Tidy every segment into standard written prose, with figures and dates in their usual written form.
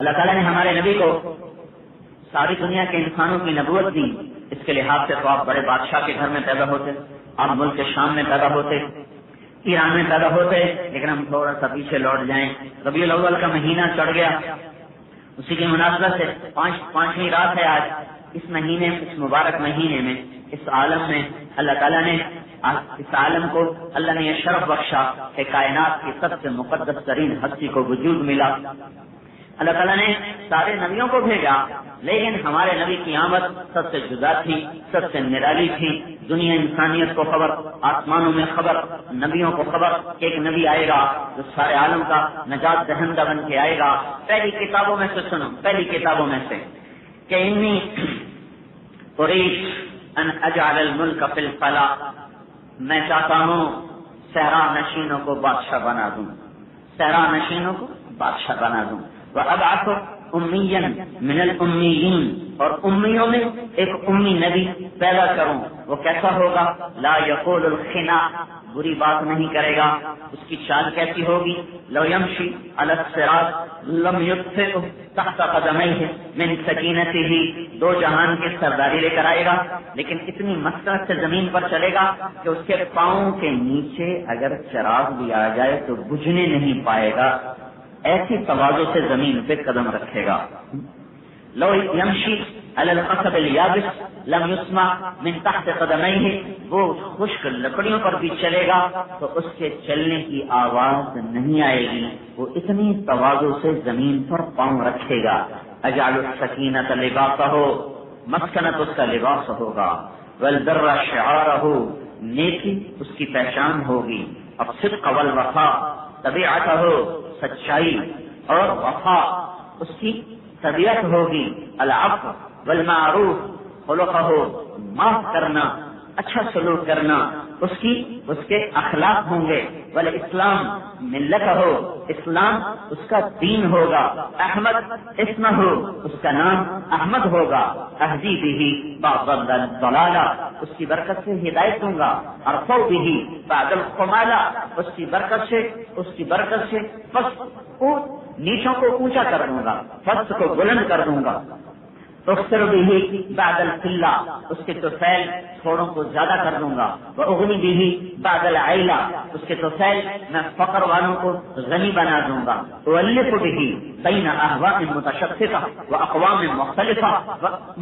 اللہ تعالیٰ نے ہمارے نبی کو ساری دنیا کے انسانوں کی نبوت دی، اس کے لحاظ سے تو آپ بڑے بادشاہ کے گھر میں پیدا ہوتے، آپ ملک شام میں پیدا ہوتے، ایران میں پیدا ہوتے، لیکن ہم تھوڑا سا پیچھے لوٹ جائیں، ربیع الاول کا مہینہ چڑھ گیا، اسی کی مناسبت سے پانچویں رات ہے آج، اس مہینے، اس مبارک مہینے میں، اس عالم میں اللہ تعالیٰ نے اس عالم کو اللہ نے یہ شرف بخشا کہ کائنات کی سب سے مقدس ترین ہستی کو وجود ملا۔ اللہ تعالیٰ نے سارے نبیوں کو بھیجا، لیکن ہمارے نبی کی آمد سب سے جدا تھی، سب سے نرالی تھی۔ دنیا انسانیت کو خبر، آسمانوں میں خبر، نبیوں کو خبر کہ ایک نبی آئے گا جو سارے عالم کا نجات دہندہ بن کے آئے گا۔ پہلی کتابوں میں سے سنو، پہلی کتابوں میں سے کہ انی اريد ان اجعل الملک فی الفلا، میں چاہتا ہوں صحرا نشینوں کو بادشاہ بنا دوں، صحرا نشینوں کو بادشاہ بنا دوں۔ وَأَبْعَثُ أُمِّيًّا مِنَ الْأُمِّيِّينَ، اور امیوں میں ایک امی نبی پیدا کروں۔ وہ کیسا ہوگا؟ لا يقول الخنا، بری بات نہیں کرے گا۔ اس کی چال کیسی ہوگی؟ لو يمشي على الصراط لم يطفئ تحت قدميه من سکینته، دو جہان کی سرداری لے کر آئے گا، لیکن اتنی مسرت سے زمین پر چلے گا کہ اس کے پاؤں کے نیچے اگر چراغ بھی آ جائے تو بجھنے نہیں پائے گا، ایسی تواضع سے زمین پہ قدم رکھے گا۔ لو یمشی علی القصب الیابس لم یسمع من تحت قدمیہ، وہ خشک لکڑیوں پر بھی چلے گا تو اس کے چلنے کی آواز نہیں آئے گی، وہ اتنی تواضع سے زمین پر پاؤں رکھے گا۔ اجعل السکینۃ لباسہ، مسکنت اس کا لباس ہوگا، والبر شعارہ، نیکی اس کی پہچان ہوگی، الصدق والوفاء طبیعتہ، سچائی اور وفا اس کی طبیعت ہوگی، العفو والمعروف خلقہ، معاف کرنا، اچھا سلوک کرنا اس کے اخلاق ہوں گے، والاسلام ملتہ، اسلام اس کا دین ہوگا، احمد اسمہ، اس کا نام احمد ہوگا، اہدی بہ بعض الضلالہ، اس کی برکت سے ہدایت دوں گا، ارفع بہ بعد الخمالہ، اس کی برکت سے نیچوں کو اونچا کر دوں گا، فضل کو بلند کر دوں گا، اکثر بہ بعد القلہ، اس کے طفیل تھوڑوں کو زیادہ کر دوں گا، واغنی بہ بعد العیلہ، اس کے طفیل میں فقر والوں کو غنی بنا دوں گا، اؤلف بہ بین اہواء متشتتہ واقوام مختلفہ،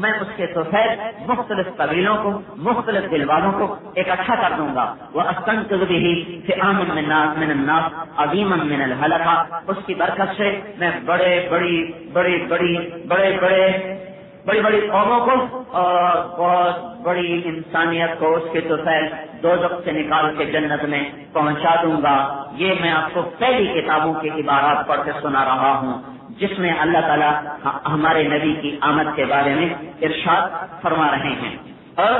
میں اس کے طفیل مختلف قبیلوں کو، مختلف دل والوں کو اکٹھا کر دوں گا، واستنقذ بہ فئام من الناس عظیما من الہلکہ، اس کی برکت سے میں بڑی بڑی قوموں کو اور بہت بڑی انسانیت کو اس کے طفیل دوزخ سے نکال کے جنت میں پہنچا دوں گا۔ یہ میں آپ کو پہلی کتابوں کی عبارات پڑھ کے سنا رہا ہوں جس میں اللہ تعالیٰ ہمارے نبی کی آمد کے بارے میں ارشاد فرما رہے ہیں۔ اور